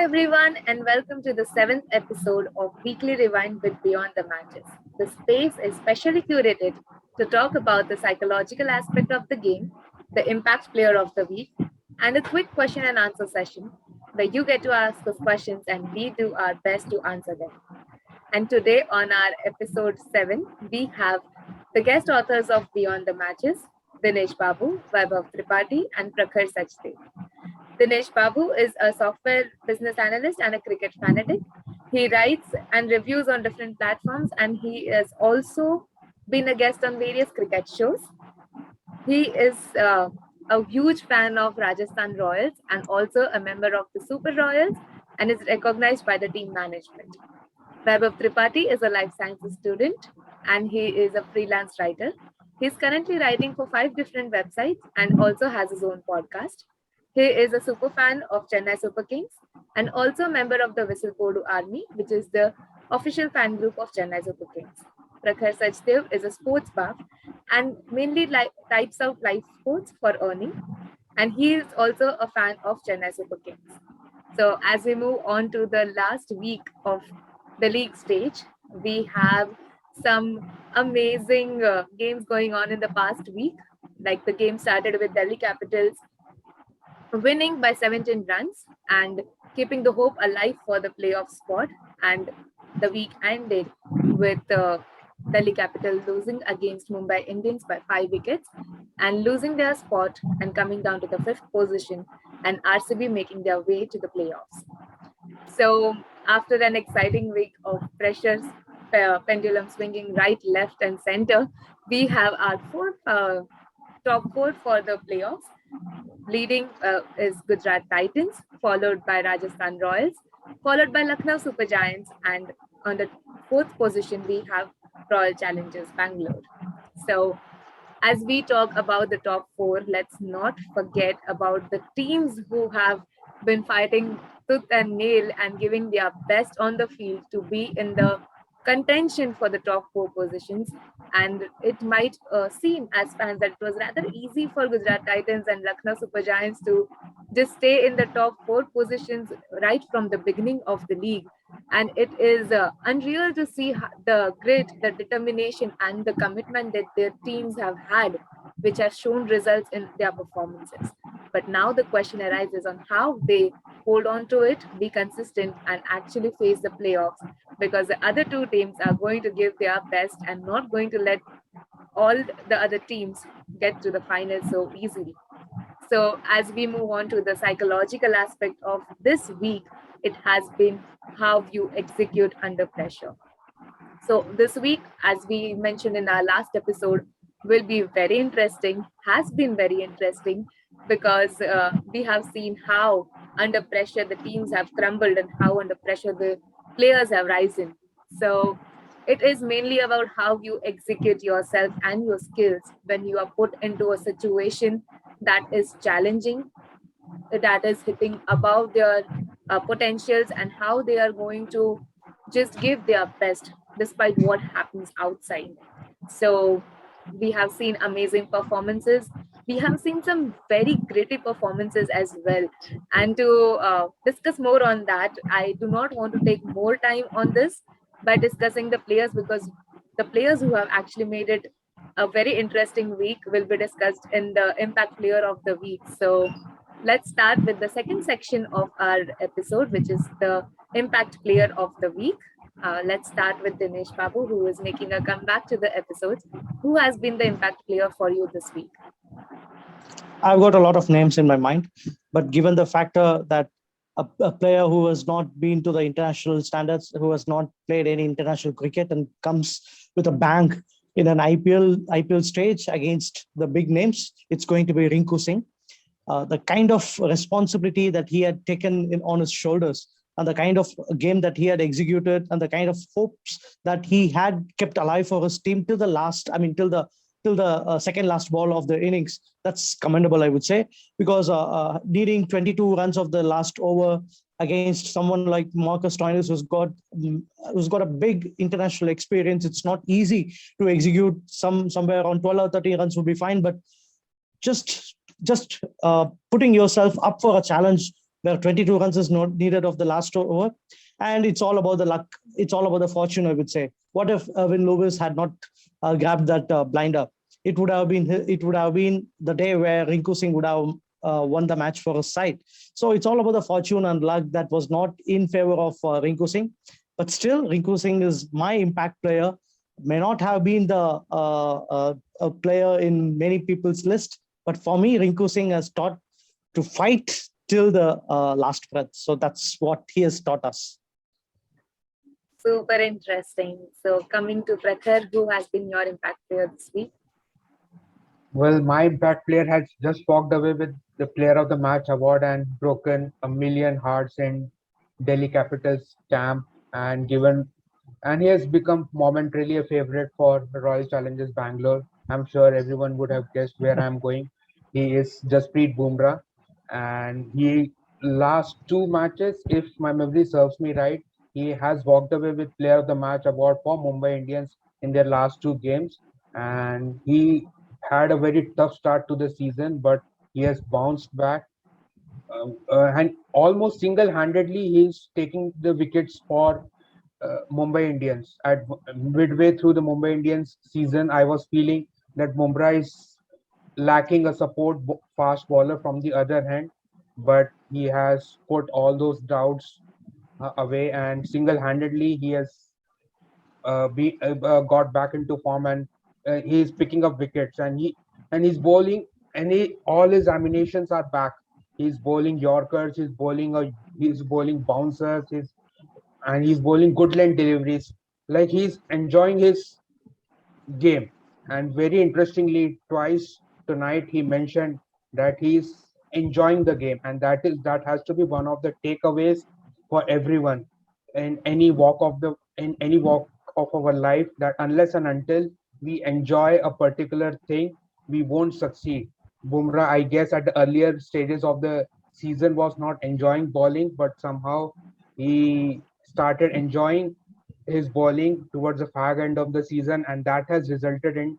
everyone, and welcome to the seventh episode of Weekly Rewind with Beyond the Matches. The space is specially curated to talk about the psychological aspect of the game, the impact player of the week, and a quick question and answer session where you get to ask us questions and we do our best to answer them. And today, on our episode 7, we have the guest authors of Beyond the Matches, Dinesh Babu, Vaibhav Tripathi, and Prakhar Sachdev. Dinesh Babu is a software business analyst and a cricket fanatic. He writes and reviews on different platforms, and he has also been a guest on various cricket shows. He is a huge fan of Rajasthan Royals and also a member of the Super Royals and is recognized by the team management. Vaibhav Tripathi is a life sciences student and he is a freelance writer. He's currently writing for 5 different websites and also has his own podcast. He is a super fan of Chennai Super Kings and also a member of the Whistle Army, which is the official fan group of Chennai Super Kings. Prakhar Sachdev is a sports buff and mainly types out live sports for earning. And he is also a fan of Chennai Super Kings. So as we move on to the last week of the league stage, we have some amazing games going on in the past week. Like the game started with Delhi Capitals winning by 17 runs and keeping the hope alive for the playoff spot. And the week ended with Delhi Capital losing against Mumbai Indians by 5 wickets and losing their spot and coming down to the fifth position, and RCB making their way to the playoffs. So, after an exciting week of pressures, pendulum swinging right, left, and center, we have our top four for the playoffs. Leading is Gujarat Titans, followed by Rajasthan Royals, followed by Lucknow Super Giants, and on the fourth position we have Royal Challengers Bangalore. So, as we talk about the top four, let's not forget about the teams who have been fighting tooth and nail and giving their best on the field to be in the contention for the top four positions. And it might seem as fans that it was rather easy for Gujarat Titans and Lucknow Super Giants to just stay in the top four positions right from the beginning of the league. And it is unreal to see the grit, the determination, and the commitment that their teams have had, which has shown results in their performances. But now the question arises on how they hold on to it, be consistent, and actually face the playoffs, because the other two teams are going to give their best and not going to let all the other teams get to the final so easily. So, as we move on to the psychological aspect of this week, it has been how you execute under pressure. So, this week, as we mentioned in our last episode, will be very interesting, has been very interesting because we have seen how under pressure the teams have crumbled and how under pressure the players have risen. So, it is mainly about how you execute yourself and your skills when you are put into a situation that is challenging, that is hitting above their potentials, and how they are going to just give their best despite what happens outside. So we have seen amazing performances. We have seen some very gritty performances as well. And to discuss more on that, I do not want to take more time on this by discussing the players, because the players who have actually made it a very interesting week will be discussed in the impact player of the week. So let's start with the second section of our episode, which is the impact player of the week. Let's start with Dinesh Babu, who is making a comeback to the episodes. Who has been the impact player for you this week? I've got a lot of names in my mind, but given the factor that a player who has not been to the international standards, who has not played any international cricket and comes with a bang in an IPL stage against the big names, it's going to be Rinku Singh. The kind of responsibility that he had taken on his shoulders, and the kind of game that he had executed, and the kind of hopes that he had kept alive for his team till the last, till the second last ball of the innings. That's commendable, I would say, because needing 22 runs of the last over against someone like Marcus Stoinis, who's got a big international experience. It's not easy to execute. Somewhere around 12 or 13 runs would be fine, but just putting yourself up for a challenge where 22 runs is not needed of the last over, and it's all about the luck. It's all about the fortune, I would say. What if Win Lewis had not grabbed that blinder? It would have been the day where Rinku Singh would have won the match for his side. So it's all about the fortune and luck that was not in favor of Rinku Singh. But still, Rinku Singh is my impact player. May not have been the a player in many people's list, but for me, Rinku Singh has taught to fight till the last breath. So that's what he has taught us. Super interesting. So, coming to Prakhar, who has been your impact player this week? Well, my impact player has just walked away with the Player of the Match award and broken a million hearts in Delhi Capitals camp and he has become momentarily a favorite for Royal Challengers Bangalore. I'm sure everyone would have guessed where I'm going. He is Jasprit Bumrah, and he last two matches, if my memory serves me right, he has walked away with Player of the Match award for Mumbai Indians in their last two games, and he had a very tough start to the season, but he has bounced back and almost single-handedly he's taking the wickets for Mumbai Indians. At midway through the Mumbai Indians season, I was feeling that Mumbai is lacking a fast bowler from the other hand, but he has put all those doubts away and single-handedly he has got back into form and he's picking up wickets and he's bowling and all his ammunitions are back. He's bowling Yorkers, he's bowling bouncers, he's bowling good length deliveries. Like he's enjoying his game. And very interestingly, twice tonight he mentioned that he's enjoying the game, and that has to be one of the takeaways for everyone in any walk of our life. That unless and until we enjoy a particular thing, we won't succeed. Bumrah, I guess, at the earlier stages of the season was not enjoying bowling, but somehow he started enjoying his bowling towards the fag end of the season, and that has resulted in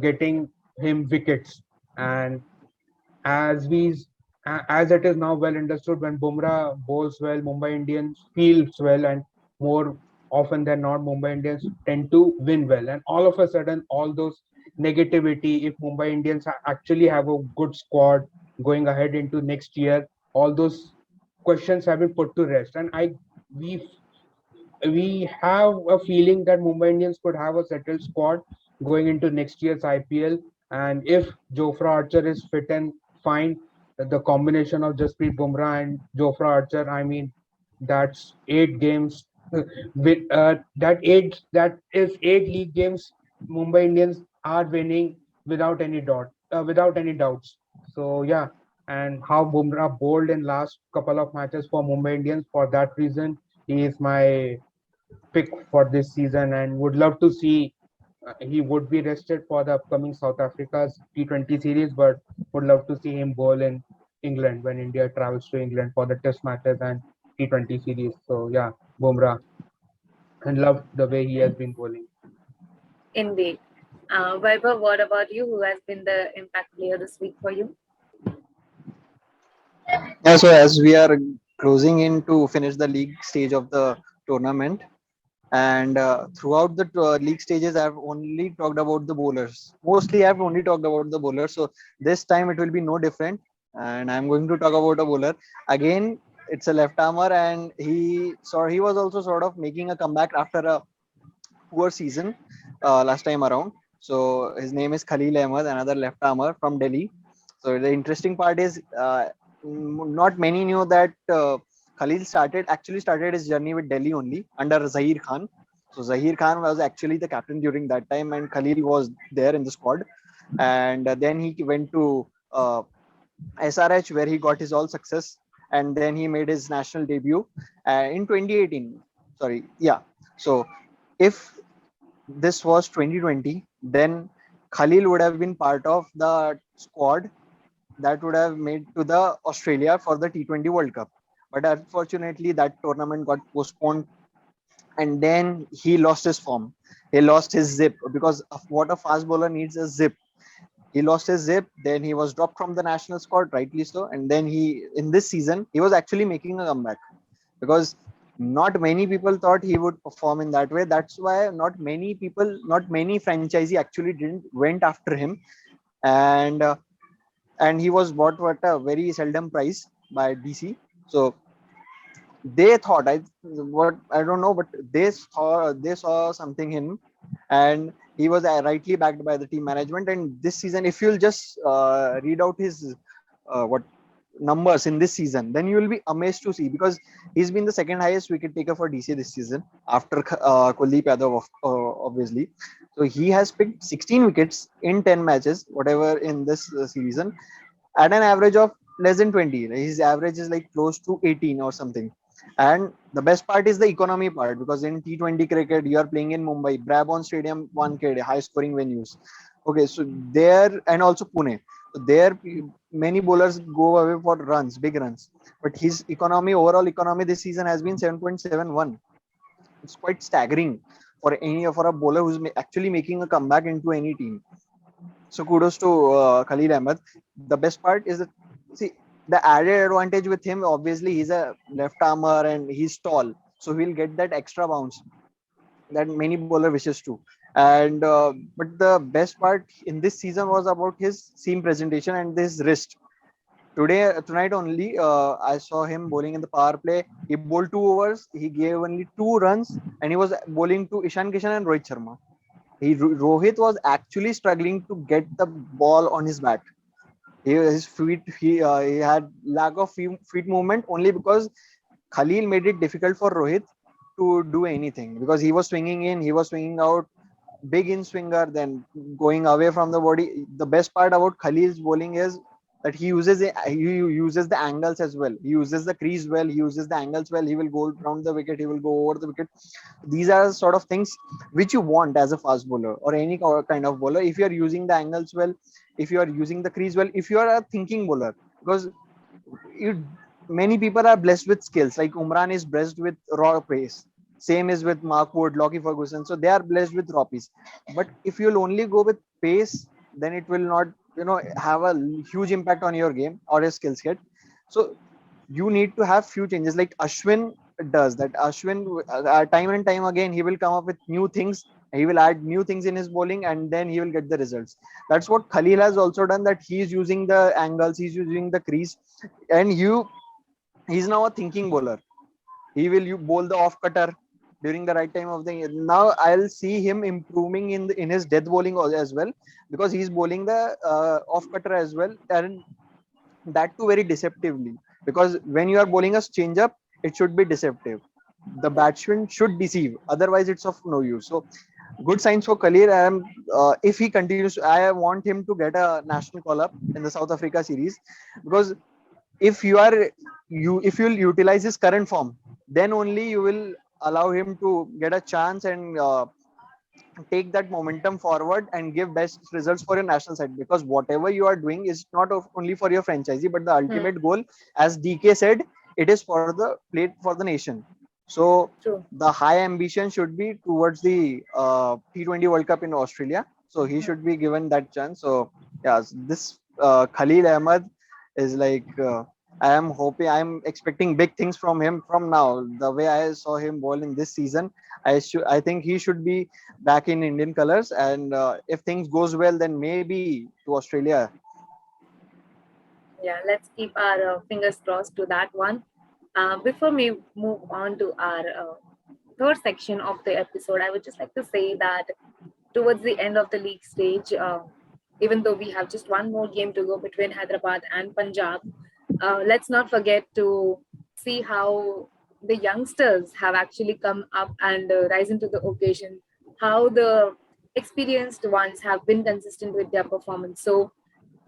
getting him wickets. And as we as it is now well understood, when Bumrah bowls well, Mumbai Indians feels well, and more often than not, Mumbai Indians tend to win well. And all of a sudden, all those negativity, if Mumbai Indians actually have a good squad going ahead into next year, all those questions have been put to rest. And we we have a feeling that Mumbai Indians could have a settled squad going into next year's IPL. And if Jofra Archer is fit and fine, the combination of Jasprit Bumrah and Jofra Archer, I mean, that's 8 games. With that is 8 league games. Mumbai Indians are winning without any doubts. So yeah, and how Bumrah bowled in last couple of matches for Mumbai Indians. For that reason, he is my pick for this season and would love to see he would be rested for the upcoming South Africa's T20 series, but would love to see him bowl in England when India travels to England for the Test matches and T20 series. So yeah, Bumrah, and love the way he has been bowling. Indeed. Vaibhav, what about you? Who has been the impact player this week for you? Yeah, so as we are closing in to finish the league stage of the tournament, and throughout the league stages, I've only talked about the bowlers. Mostly, I've only talked about the bowlers. So this time it will be no different, and I'm going to talk about a bowler again. It's a left armer, and he was also sort of making a comeback after a poor season last time around. So his name is Khalil Ahmed, another left armer from Delhi. So the interesting part is not many knew that Khalil actually started his journey with Delhi only under Zahir Khan. So Zahir Khan was actually the captain during that time, and Khalil was there in the squad. And then he went to SRH where he got his all success, and then he made his national debut in 2018. Sorry, yeah. So if this was 2020, then Khalil would have been part of the squad that would have made to the Australia for the T20 World Cup. But unfortunately, that tournament got postponed, and then he lost his form. He lost his zip because of what a fast bowler needs is zip. He lost his zip, then he was dropped from the national squad, rightly so. And then he, in this season, he was actually making a comeback because not many people thought he would perform in that way. That's why not many people, not many franchisee actually didn't went after him. And and he was bought at a very seldom price by DC. So they thought, I don't know, but they saw something in him, and he was rightly backed by the team management. And this season, if you'll just read out his what numbers in this season, then you will be amazed to see, because he's been the second highest wicket taker for DC this season after Kuldeep Yadav, obviously. So he has picked 16 wickets in 10 matches, whatever in this season, at an average of less than 20. His average is like close to 18 or something. And the best part is the economy part, because in T20 cricket, you are playing in Mumbai, Brabon Stadium, 1K, high scoring venues. Okay, so there, and also Pune. So there, many bowlers go away for runs, big runs. But his economy, overall economy this season has been 7.71. It's quite staggering for a bowler who's actually making a comeback into any team. So kudos to Khalil Ahmed. The best part is that, see, the added advantage with him, obviously he's a left armer and he's tall, so he'll get that extra bounce that many bowler wishes to. And but the best part in this season was about his seam presentation and his wrist. Tonight only, I saw him bowling in the power play. He bowled 2 overs. He gave only 2 runs, and he was bowling to Ishan Kishan and Rohit Sharma. Rohit was actually struggling to get the ball on his bat. His feet, he had lack of feet movement, only because Khalil made it difficult for Rohit to do anything, because he was swinging in, he was swinging out, big in swinger, then going away from the body. The best part about Khalil's bowling is that he uses the angles as well. He uses the crease well. He uses the angles well. He will go around the wicket. He will go over the wicket. These are sort of things which you want as a fast bowler or any kind of bowler. If you are using the angles well, if you are using the crease well, if you are a thinking bowler, because you, many people are blessed with skills. Like Umran is blessed with raw pace. Same is with Mark Wood, Lockie Ferguson. So they are blessed with raw pace. But if you'll only go with pace, then it will not, have a huge impact on your game or your skill set. So you need to have few changes, like Ashwin does that. Ashwin, time and time again, he will come up with new things. He will add new things in his bowling, and then he will get the results. That's what Khalil has also done. That he's using the angles, he's using the crease, and he's now a thinking bowler. He will you bowl the off cutter during the right time of the year. Now I'll see him improving in his death bowling as well, because he's bowling the off cutter as well, and that too very deceptively. Because when you are bowling a change up, it should be deceptive. The batsman should deceive, otherwise it's of no use. So good signs for Khalil. If he continues, I want him to get a national call up in the South Africa series, because if you'll utilize his current form, then only you will allow him to get a chance and take that momentum forward and give best results for your national side. Because whatever you are doing is not only for your franchisee, but the Hmm. ultimate goal, as DK said, it is for the plate for the nation. So True. the high ambition should be towards the T20 World Cup in Australia. So he Hmm. should be given that chance. So yeah, this Khalil Ahmed is like, I am hoping, I am expecting big things from him from now. The way I saw him ball in this season, I think he should be back in Indian colors. And if things goes well, then maybe to Australia. Yeah, let's keep our fingers crossed to that one. Before we move on to our third section of the episode, I would just like to say that towards the end of the league stage, even though we have just one more game to go between Hyderabad and Punjab, let's not forget to see how the youngsters have actually come up and risen to the occasion, how the experienced ones have been consistent with their performance. So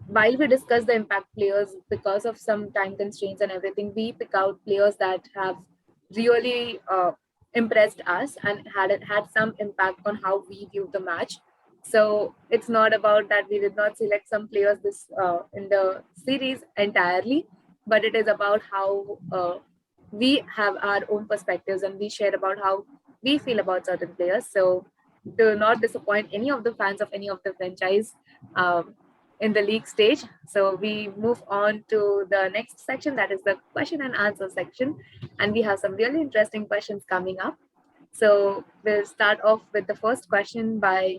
while we discuss the impact players, because of some time constraints and everything, we pick out players that have really impressed us and had some impact on how we view the match. So it's not about that we did not select some players this in the series entirely, but it is about how we have our own perspectives and we share about how we feel about certain players. So to not disappoint any of the fans of any of the franchise, um, in the league stage. So we move on to the next section, that is the question and answer section. And we have some really interesting questions coming up. So we'll start off with the first question by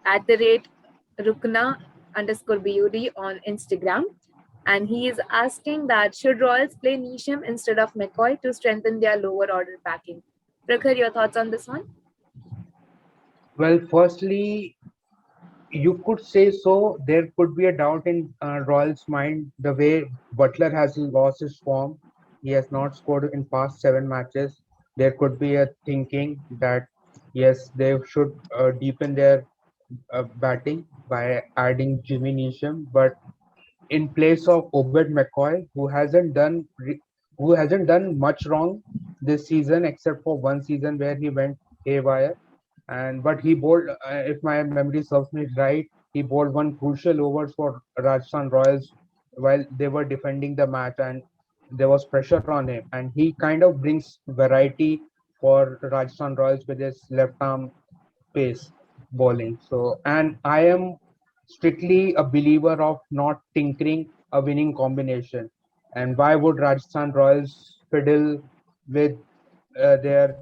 @Rukna underscore BUD on Instagram. And he is asking that should Royals play Nisham instead of McCoy to strengthen their lower order backing? Prakhar, your thoughts on this one? Well, firstly, you could say so. There could be a doubt in Royal's mind the way Butler has lost his form. He has not scored in past 7 matches. There could be a thinking that yes, they should deepen their batting by adding Jimmy Neesham, but in place of Obed McCoy, who hasn't done much wrong this season except for one season where he went haywire. And but he bowled, if my memory serves me right, he bowled one crucial overs for Rajasthan Royals while they were defending the match, and there was pressure on him, and he kind of brings variety for Rajasthan Royals with his left arm pace bowling. So, and I am strictly a believer of not tinkering a winning combination. And why would Rajasthan Royals fiddle with their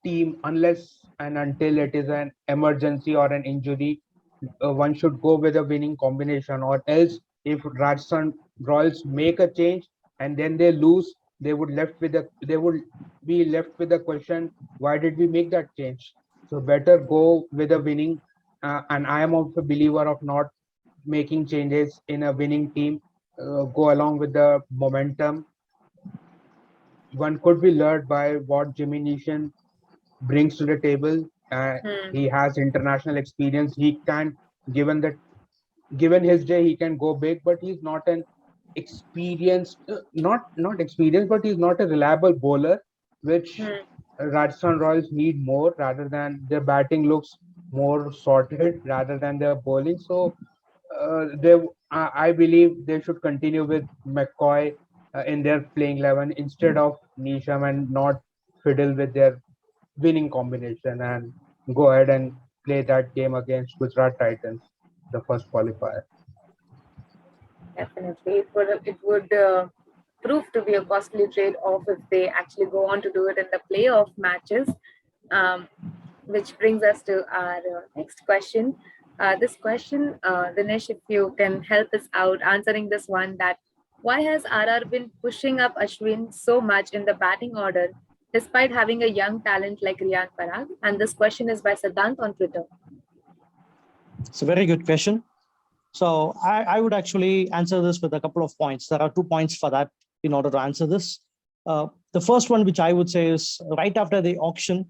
team unless and until it is an emergency or an injury? One should go with a winning combination, or else if Rajasthan Royals make a change and then they lose, they would be left with the question, why did we make that change? So better go with a winning. And I am also a believer of not making changes in a winning team. Go along with the momentum. One could be lured by what Jimmy Neesham brings to the table. Hmm. He has international experience. He can, given that given his day, he can go big, but he's not an experienced, not experienced, but he's not a reliable bowler, which Hmm. Rajasthan Royals need more rather than their batting looks more sorted rather than their bowling. So I believe they should continue with McCoy in their playing 11 instead of Nisham and not fiddle with their winning combination and go ahead and play that game against Gujarat Titans, the first qualifier. Definitely, it would prove to be a costly trade-off if they actually go on to do it in the playoff matches. Um, which brings us to our next question. This question, Dinesh, if you can help us out answering this one, that why has RR been pushing up Ashwin so much in the batting order despite having a young talent like Riyan Parag? And this question is by Siddhant on Twitter. It's a very good question. So I would actually answer this with a couple of points. There are 2 points for that in order to answer this. The first one, which I would say, is right after the auction,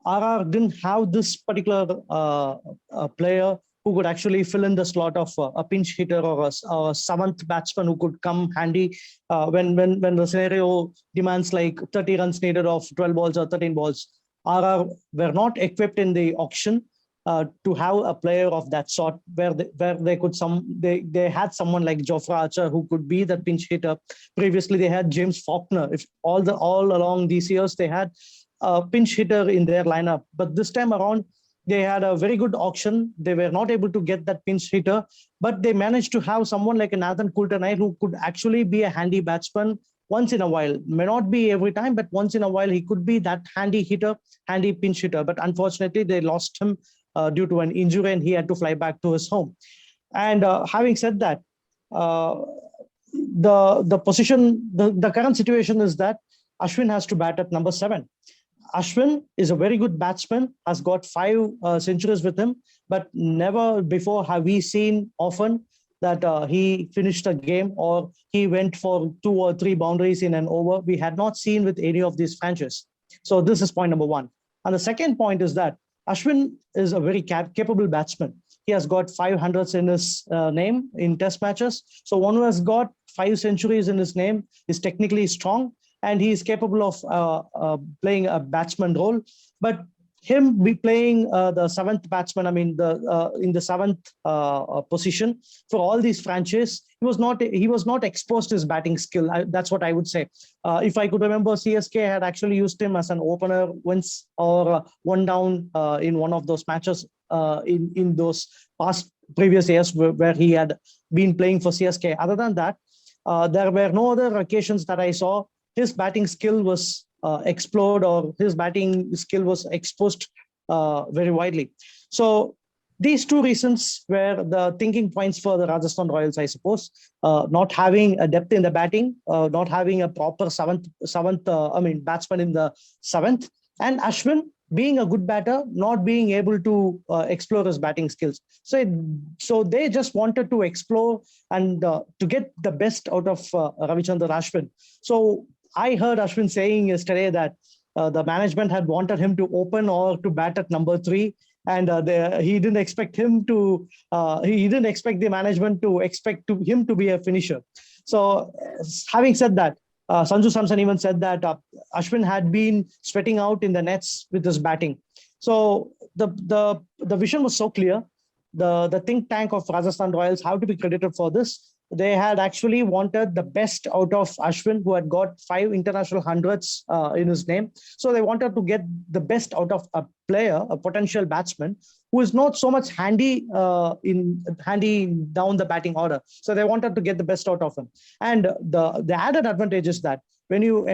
RR didn't have this particular player who could actually fill in the slot of a pinch hitter or a seventh batsman who could come handy when the scenario demands like 30 runs needed of 12 balls or 13 balls. RR were not equipped in the auction to have a player of that sort where they could they had someone like Jofra Archer who could be the pinch hitter. Previously they had James Faulkner. If all along these years they had a pinch hitter in their lineup, but this time around they had a very good auction. They were not able to get that pinch hitter, but they managed to have someone like a Nathan Coulter-Knight who could actually be a handy batsman once in a while. May not be every time, but once in a while he could be that handy hitter, handy pinch hitter. But unfortunately, they lost him due to an injury, and he had to fly back to his home. And having said that, uh, the position, the current situation is that Ashwin has to bat at number 7. Ashwin is a very good batsman, has got 5 centuries with him, but never before have we seen often that he finished a game or he went for 2 or 3 boundaries in an over. We had not seen with any of these franchises. So this is point number 1. And the second point is that Ashwin is a very capable batsman. He has got 500s in his name in test matches. So one who has got 5 centuries in his name is technically strong, and he is capable of playing a batsman role. But him be playing the 7th batsman, I mean the in the 7th position for all these franchises, he was not exposed to his batting skill. That's what I would say. If I could remember, CSK had actually used him as an opener once or one down in one of those matches in those past previous years where he had been playing for CSK. Other than that, there were no other occasions that I saw his batting skill was explored or his batting skill was exposed very widely. So these two reasons were the thinking points for the Rajasthan Royals, I suppose. Not having a depth in the batting, not having a proper batsman in the seventh, and Ashwin being a good batter, not being able to explore his batting skills. So they just wanted to explore and to get the best out of Ravichandran Ashwin. So I heard Ashwin saying yesterday that the management had wanted him to open or to bat at number three, and he didn't expect him to. He didn't expect the management to expect him to be a finisher. So, having said that, Sanju Samson even said that Ashwin had been sweating out in the nets with his batting. So the vision was so clear. The think tank of Rajasthan Royals have to be credited for this. They had actually wanted the best out of Ashwin, who had got 5 international 100s in his name. So they wanted to get the best out of a player, a potential batsman, who is not so much handy down the batting order. So they wanted to get the best out of him. And the added advantage is that when you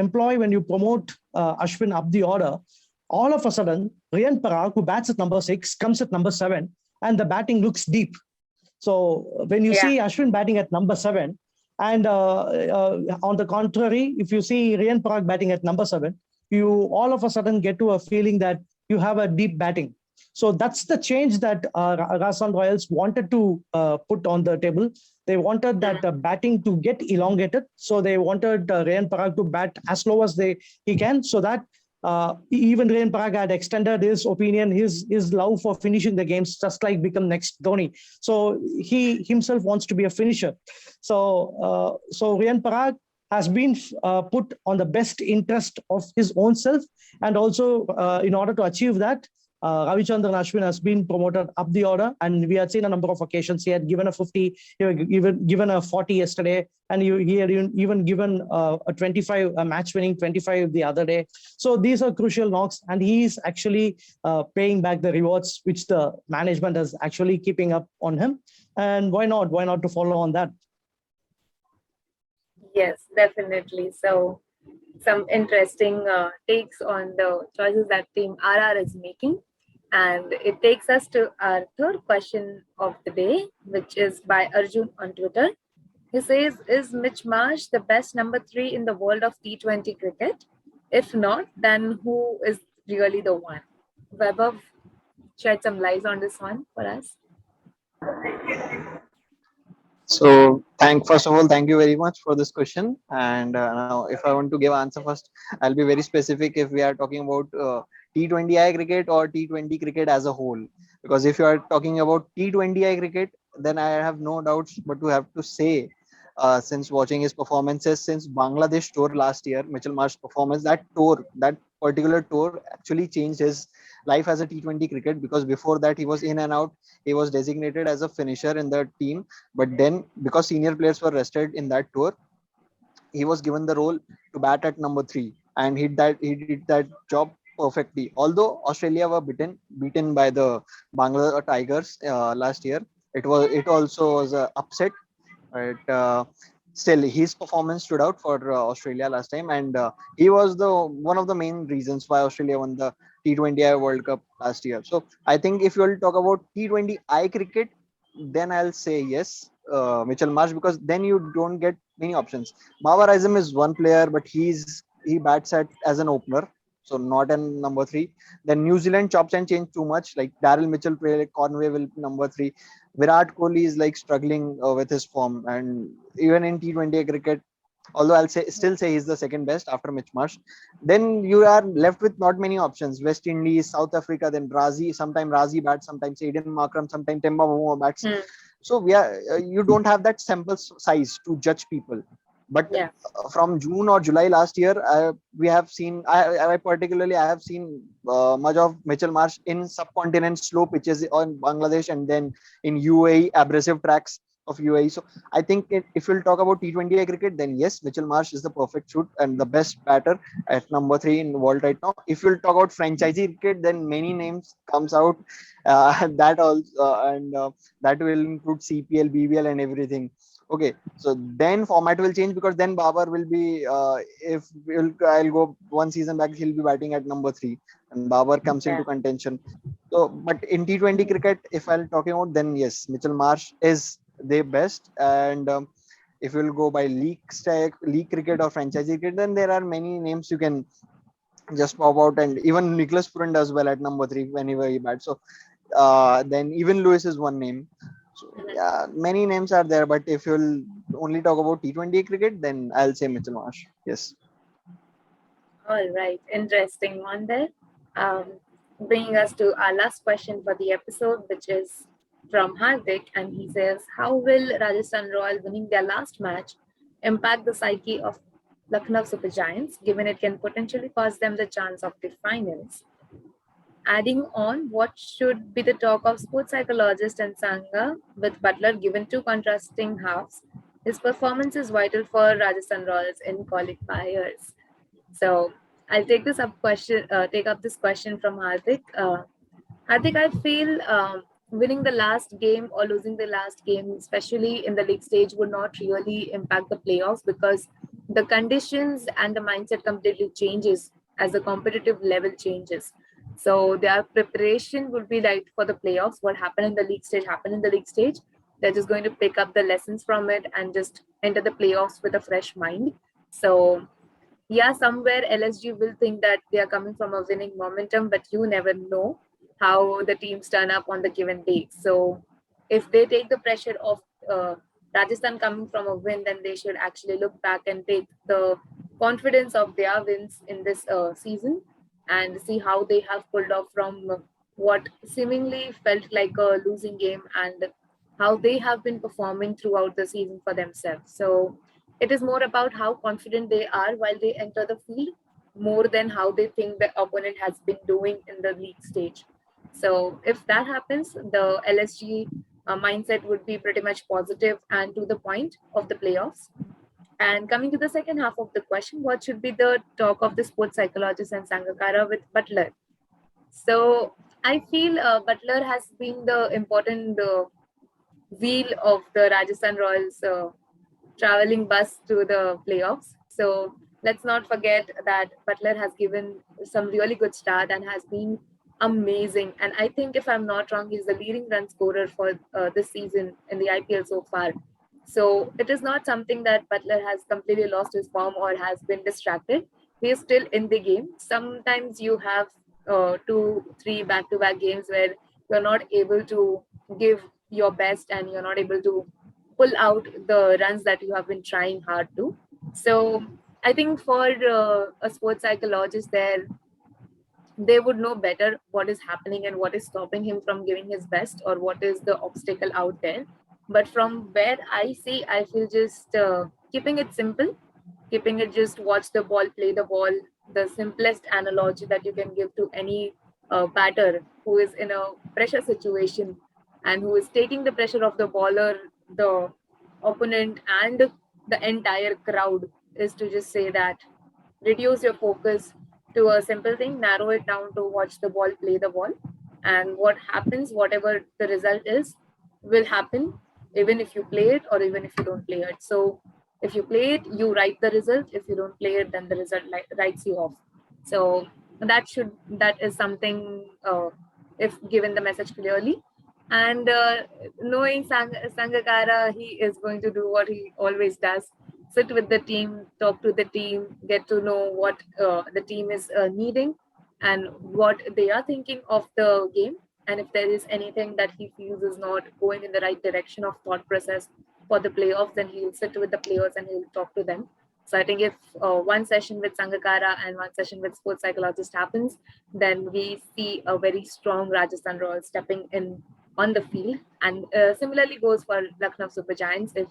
promote Ashwin up the order, all of a sudden, Riyan Parag, who bats at number 6, comes at number 7, and the batting looks deep. So when you Yeah. see Ashwin batting at number 7, and on the contrary, if you see Riyan Parag batting at number 7, you all of a sudden get to a feeling that you have a deep batting. So that's the change that Rajasthan Royals wanted to put on the table. They wanted that batting to get elongated. So they wanted Riyan Parag to bat as slow as he can, so that even Riyan Parag had extended his opinion, his love for finishing the games, just like become next Dhoni. So he himself wants to be a finisher. So Riyan Parag has been put on the best interest of his own self, and also in order to achieve that, Ravichandran Ashwin has been promoted up the order, and we had seen a number of occasions. He had given a 50, he had given a 40 yesterday, and he had even given a 25, a match-winning 25 the other day. So these are crucial knocks, and he is actually paying back the rewards which the management is actually keeping up on him. And why not? Why not to follow on that? Yes, definitely. So, some interesting takes on the choices that Team RR is making. And it takes us to our third question of the day, which is by Arjun on Twitter. He says, is Mitch Marsh the best number three in the world of T20 cricket? If not, then who is really the one? Vaibhav, shed some light on this one for us. So, first of all, thank you very much for this question. And now, if I want to give answer first, I'll be very specific if we are talking about T20I cricket or T20 cricket as a whole. Because if you are talking about T20I cricket, then I have no doubts but to have to say, since watching his performances since Bangladesh tour last year, Mitchell Marsh performance, that particular tour actually changed his life as a T20 cricket, because before that he was in and out. He was designated as a finisher in the team, but then because senior players were rested in that tour, he was given the role to bat at number three, and he did that job perfectly. Although Australia were beaten by the Bangla Tigers last year, it also was a upset, but still his performance stood out for Australia last time, and he was the one of the main reasons why Australia won the T20I World Cup last year. So I think if you will talk about T20I cricket, then I'll say yes, Mitchell Marsh, because then you don't get many options. Babar Azam is one player, but he bats at as an opener, so not an number three. Then New Zealand chops and change too much. Like Daryl Mitchell play, like Conway will be number three. Virat Kohli is like struggling with his form, and even in T20 cricket, although still say he's the second best after Mitch Marsh, then you are left with not many options. West Indies, South Africa, then Razi. Sometimes Razi bats, sometimes Aiden Markram, sometimes Temba Bavuma bats. Hmm. So you don't have that sample size to judge people. But Yeah. from June or July last year, we have seen. I have seen much of Mitchell Marsh in subcontinent slow pitches on Bangladesh, and then in UAE abrasive tracks. of UAE. So I think if we'll talk about T20I cricket, then yes, Mitchell Marsh is the perfect shoot and the best batter at number three in the world right now. If we'll talk about franchisee cricket, then many names comes out that also that will include CPL, BBL, and everything. Okay, so then format will change because then Babar will be if I'll go one season back, he'll be batting at number three, and Babar comes into Yeah. contention. So, but in T20 cricket, if I'll talking about, then yes, Mitchell Marsh is the best. And if you'll go by league cricket or franchise cricket, then there are many names you can just pop out, and even Nicholas Purand does well at number three whenever he bats. So then even Lewis is one name. So Mhm. yeah, many names are there. But if you'll only talk about T20 cricket, then I'll say Mitchell Marsh. Yes. All right, interesting one there. Um, Bringing us to our last question for the episode, which is from Hardik, and he says, "How will Rajasthan Royals winning their last match impact the psyche of Lucknow Super Giants, given it can potentially cost them the chance of the finals?" Adding on, what should be the talk of sports psychologist and Sangha with Butler given two contrasting halves? His performance is vital for Rajasthan Royals in qualifiers. So I'll take up this question from Hardik. Hardik, I feel winning the last game or losing the last game, especially in the league stage, would not really impact the playoffs because the conditions and the mindset completely changes as the competitive level changes. So their preparation would be like for the playoffs. What happened in the league stage happened in the league stage. They're just going to pick up the lessons from it and just enter the playoffs with a fresh mind. So yeah, somewhere LSG will think that they are coming from a winning momentum, but you never know how the teams turn up on the given day. So if they take the pressure of Rajasthan coming from a win, then they should actually look back and take the confidence of their wins in this season and see how they have pulled off from what seemingly felt like a losing game and how they have been performing throughout the season for themselves. So it is more about how confident they are while they enter the field, more than how they think the opponent has been doing in the league stage. So, if that happens, the LSG mindset would be pretty much positive and to the point of the playoffs. And coming to the second half of the question, what should be the talk of the sports psychologist and Sangakkara with Butler? So, I feel Butler has been the important wheel of the Rajasthan Royals traveling bus to the playoffs. So let's not forget that Butler has given some really good start and has been amazing. And I think, if I'm not wrong, he's the leading run scorer for this season in the IPL so far. So it is not something that Butler has completely lost his form or has been distracted. He is still in the game. Sometimes you have two, three back-to-back games where you're not able to give your best and you're not able to pull out the runs that you have been trying hard to. So I think for a sports psychologist there, they would know better what is happening and what is stopping him from giving his best or what is the obstacle out there. But from where I see, I feel just keeping it simple, keeping it just watch the ball, play the ball, the simplest analogy that you can give to any batter who is in a pressure situation and who is taking the pressure of the bowler, the opponent, and the entire crowd is to just say that reduce your focus to a simple thing, narrow it down to watch the ball, play the ball, and what happens, whatever the result is, will happen even if you play it or even if you don't play it. So if you play it, you write the result. If you don't play it, then the result writes you off. So that is something if given the message clearly. And knowing Sangakkara, he is going to do what he always does: sit with the team, talk to the team, get to know what the team is needing and what they are thinking of the game. And if there is anything that he feels is not going in the right direction of thought process for the playoffs, then he'll sit with the players and he'll talk to them. So I think if one session with Sangakkara and one session with sports psychologist happens, then we see a very strong Rajasthan Royals stepping in on the field. And similarly goes for Lucknow Super Giants. If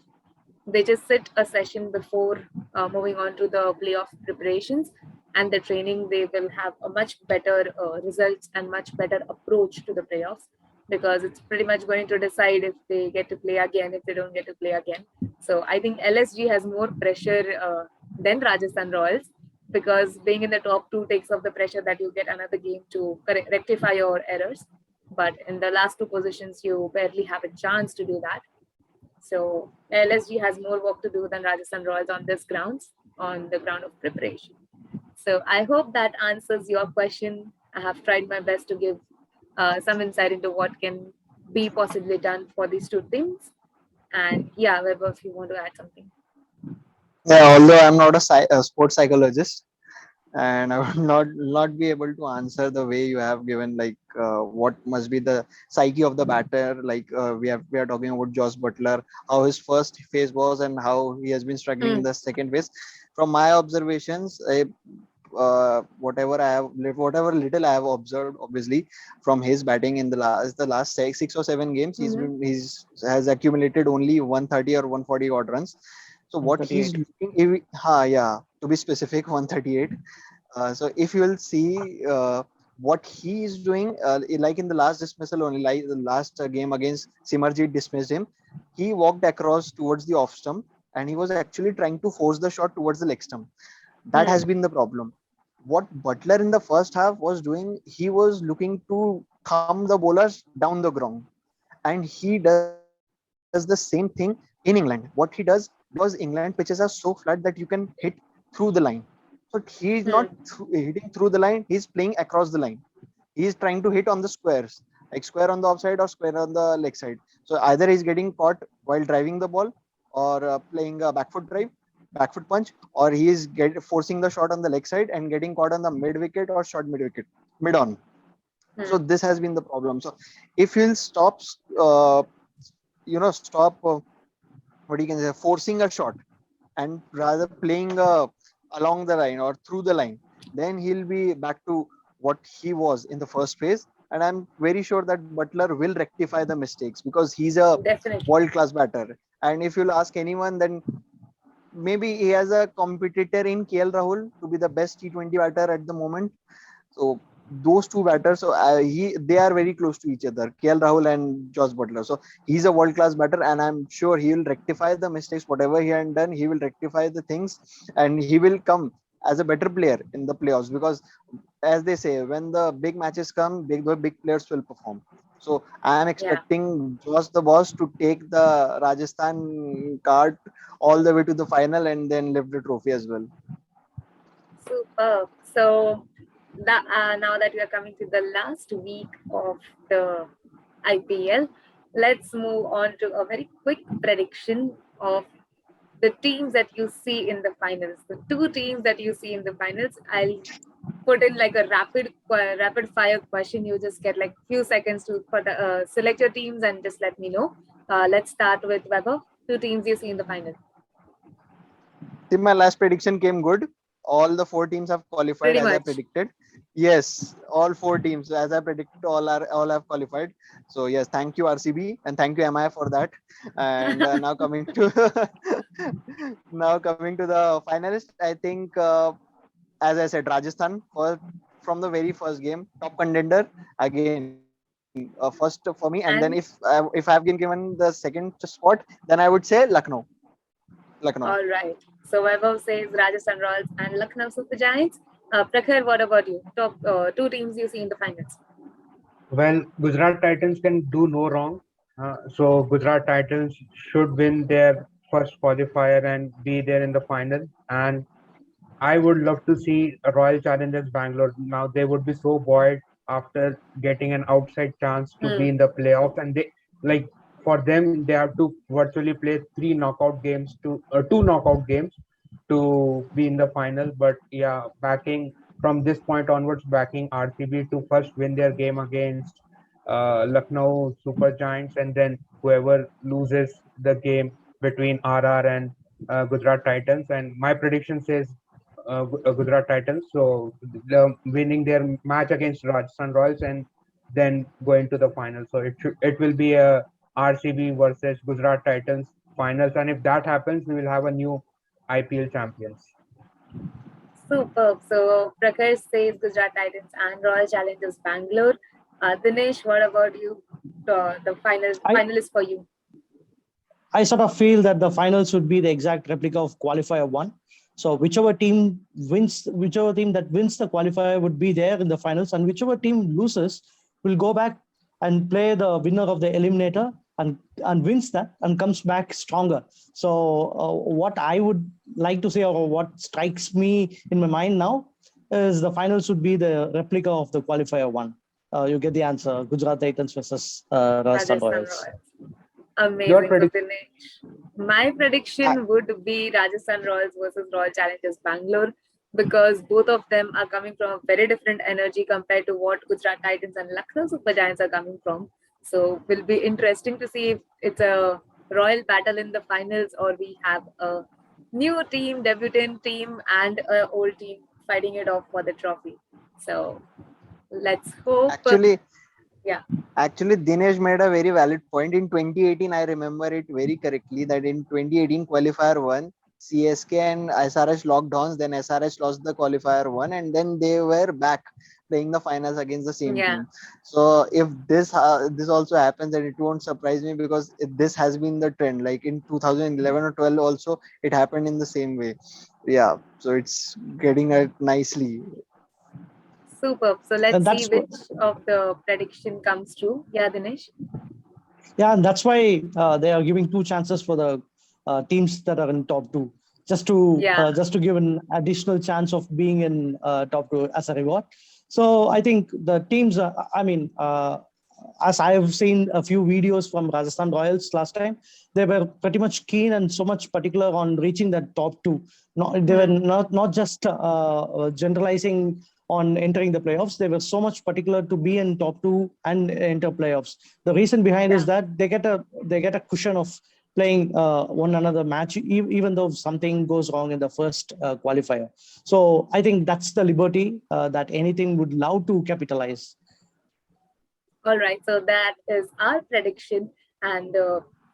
they just sit a session before moving on to the playoff preparations and the training, they will have a much better results and much better approach to the playoffs. because it's pretty much going to decide if they get to play again, if they don't get to play again. So I think LSG has more pressure than Rajasthan Royals, because being in the top two takes off the pressure that you get another game to rectify your errors. But in the last two positions, you barely have a chance to do that. So LSG has more work to do than Rajasthan Royals on this grounds, on the ground of preparation. So I hope that answers your question. I have tried my best to give some insight into what can be possibly done for these two teams. And yeah, Weber, if you want to add something. Yeah, although I'm not a sports psychologist, and I would not be able to answer the way you have given, like what must be the psyche of the batter. Like we are talking about Josh Butler, how his first phase was and how he has been struggling in Mm, the second phase. From my observations, whatever little I have observed, obviously from his batting in the last 6 or 7 games, mhm, has accumulated only 130 or 140 odd runs. So what he's 38. looking, yeah, to be specific, 138. So if you will see what he is doing, like in the last dismissal only, like the last game against Simarjit dismissed him, he walked across towards the off stump and he was actually trying to force the shot towards the leg stump. That has mm, been the problem. What Butler in the first half was doing, he was looking to thumb the bowlers down the ground, and he does the same thing in England. What he does, because England pitches are so flat that you can hit through the line. So he is not mm, hitting through the line, he's playing across the line. He is trying to hit on the squares, like square on the offside or square on the leg side. So either he's getting caught while driving the ball, or playing a back foot punch, or he is forcing the shot on the leg side and getting caught on the mid wicket or short mid wicket, mid on. So mm, this has been the problem. So if he'll stop what you can say, forcing a shot, and rather playing along the line or through the line, then he'll be back to what he was in the first phase. And I'm very sure that Butler will rectify the mistakes because he's a definitely. world class batter. And if you'll ask anyone, then maybe he has a competitor in KL Rahul to be the best T20 batter at the moment. So those two batters, so they are very close to each other, KL Rahul and Josh Butler. So he's a world class batter, and I'm sure he will rectify the mistakes, whatever he had done. He will rectify the things, and he will come as a better player in the playoffs. Because, as they say, when the big matches come, the big players will perform. So I am Yeah. expecting Josh the boss to take the Rajasthan card all the way to the final and then lift the trophy as well. Superb. So that now that we are coming to the last week of the IPL, let's move on to a very quick prediction of the teams that you see in the finals. The two teams that you see in the finals. I'll put in like a rapid fire question. You just get like few seconds to select your teams and just let me know. Let's start with Weber. Two teams you see in the final. See, my last prediction came good. All the four teams have qualified Pretty as I much. predicted. Yes, all four teams as I predicted, all have qualified. So yes, thank you RCB and thank you MI for that. And now coming to now coming to the finalist, I think as I said, Rajasthan from the very first game, top contender again. First for me, and then if And I've been given the second spot, then I would say Lucknow. all right. So Vaibhav says Rajasthan Royals and Lucknow Super Giants. Prakhar, what about you? Top two teams you see in the finals. Well, Gujarat Titans can do no wrong. So Gujarat Titans should win their first qualifier and be there in the final. And I would love to see a Royal Challengers Bangalore. Now they would be so buoyed after getting an outside chance to be Hmm. in the playoffs, and they, like, for them, they have to virtually play two knockout games to be in the final. But yeah, backing from this point onwards, backing RCB to first win their game against Lucknow Super Giants, and then whoever loses the game between RR and Gujarat Titans. And my prediction says Gujarat Titans. So winning their match against Rajasthan Royals and then going to the final. So it will be a RCB versus Gujarat Titans finals, and if that happens, we will have a new IPL champions. Superb. So Prakhar says Gujarat Titans and Royal Challengers Bangalore. Dinesh, what about you? the final I finalist for you? I sort of feel that the finals would be the exact replica of qualifier one. So whichever team that wins the qualifier would be there in the finals, and whichever team loses will go back and play the winner of the eliminator and wins that and comes back stronger. So what I would like to say, or what strikes me in my mind now, is the finals would be the replica of the qualifier one. You get the answer: Gujarat Titans versus Rajasthan Rajasthan Royals. Royals. Your Amazing. So prediction? Dinesh, my prediction would be Rajasthan Royals versus Royal Challengers Bangalore, because both of them are coming from a very different energy compared to what Gujarat Titans and Lucknow Super Giants are coming from. So will be interesting to see if it's a royal battle in the finals, or we have a new team, debutant team, and a old team fighting it off for the trophy. So let's hope. Actually, Yeah, Actually, Dinesh made a very valid point. In 2018, I remember it very correctly that in 2018 qualifier one, CSK and SRH locked horns. Then SRH lost the qualifier one, and then they were back playing the finals against the same yeah. team. So if this also happens, then it won't surprise me because this has been the trend. Like in 2011 or 12, also it happened in the same way. Yeah, so it's getting it nicely. Superb. So And let's see that's which of the prediction comes true. Yeah, Dinesh. Yeah, and that's why they are giving two chances for the teams that are in top two, Yeah, just to give an additional chance of being in top two as a reward. So I think the teams, as I have seen a few videos from Rajasthan Royals last time, they were pretty much keen and so much particular on reaching that top two. They were hmm. not just generalizing on entering the playoffs. They were so much particular to be in top two and enter playoffs. The reason behind Yeah. is that they get a cushion of playing one another match, even though something goes wrong in the first qualifier. So I think that's the liberty that anything would love to capitalize. All right. So that is our prediction. And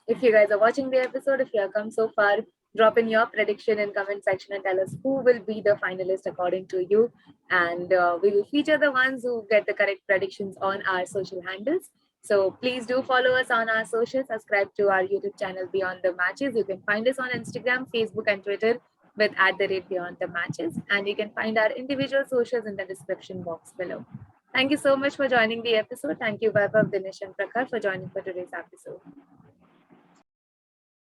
if you guys are watching the episode, if you have come so far, drop in your prediction in comment section and tell us who will be the finalist according to you. And we will feature the ones who get the correct predictions on our social handles. So please do follow us on our socials. Subscribe to our YouTube channel Beyond the Matches. You can find us on Instagram, Facebook, and Twitter with @Beyond the Matches. And you can find our individual socials in the description box below. Thank you so much for joining the episode. Thank you, Vaibhav, Dinesh, and Prakhar for joining for today's episode.